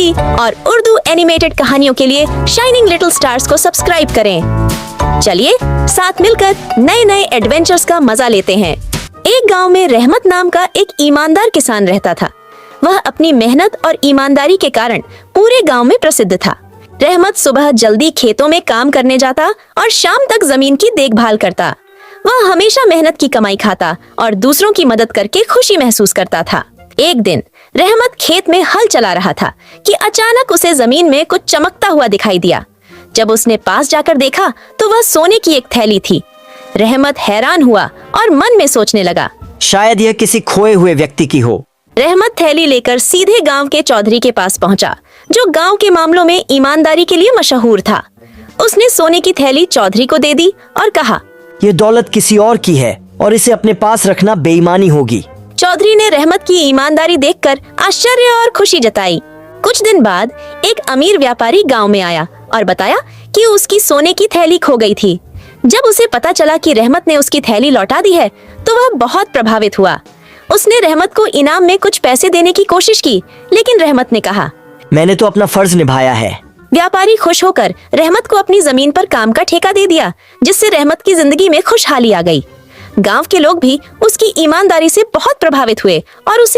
हिंदी और उर्दू एनिमेटेड कहानियों के लिए शाइनिंग लिटिल स्टार्स को सब्सक्राइब करें। चलिए साथ मिलकर नए नए एडवेंचर्स का मजा लेते हैं। एक गांव में रहमत नाम का एक ईमानदार किसान रहता था। वह अपनी मेहनत और ईमानदारी के कारण पूरे गांव में प्रसिद्ध था। रहमत सुबह जल्दी खेतों में काम करने जाता और शाम तक जमीन की देखभाल करता। वह हमेशा मेहनत की कमाई खाता और दूसरों की मदद करके खुशी महसूस करता था। एक दिन रहमत खेत में हल चला रहा था कि अचानक उसे जमीन में कुछ चमकता हुआ दिखाई दिया। जब उसने पास जाकर देखा तो वह सोने की एक थैली थी। रहमत हैरान हुआ और मन में सोचने लगा, शायद यह किसी खोए हुए व्यक्ति की हो। रहमत थैली लेकर सीधे गांव के चौधरी के पास पहुंचा, जो गांव के मामलों में ईमानदारी के लिए मशहूर था। उसने सोने की थैली चौधरी को दे दी और कहा, ये दौलत किसी और की है और इसे अपने पास रखना बेईमानी होगी। चौधरी ने रहमत की ईमानदारी देखकर आश्चर्य और खुशी जताई। कुछ दिन बाद एक अमीर व्यापारी गांव में आया और बताया कि उसकी सोने की थैली खो गई थी। जब उसे पता चला कि रहमत ने उसकी थैली लौटा दी है तो वह बहुत प्रभावित हुआ। उसने रहमत को इनाम में कुछ पैसे देने की कोशिश की, लेकिन रहमत ने कहा, मैंने तो अपना फर्ज निभाया है। व्यापारी खुश होकर रहमत को अपनी जमीन पर काम का ठेका दे दिया, जिससे रहमत की जिंदगी में खुशहाली आ गई। गांव के लोग भी उसकी ईमानदारी से बहुत प्रभावित हुए और उसे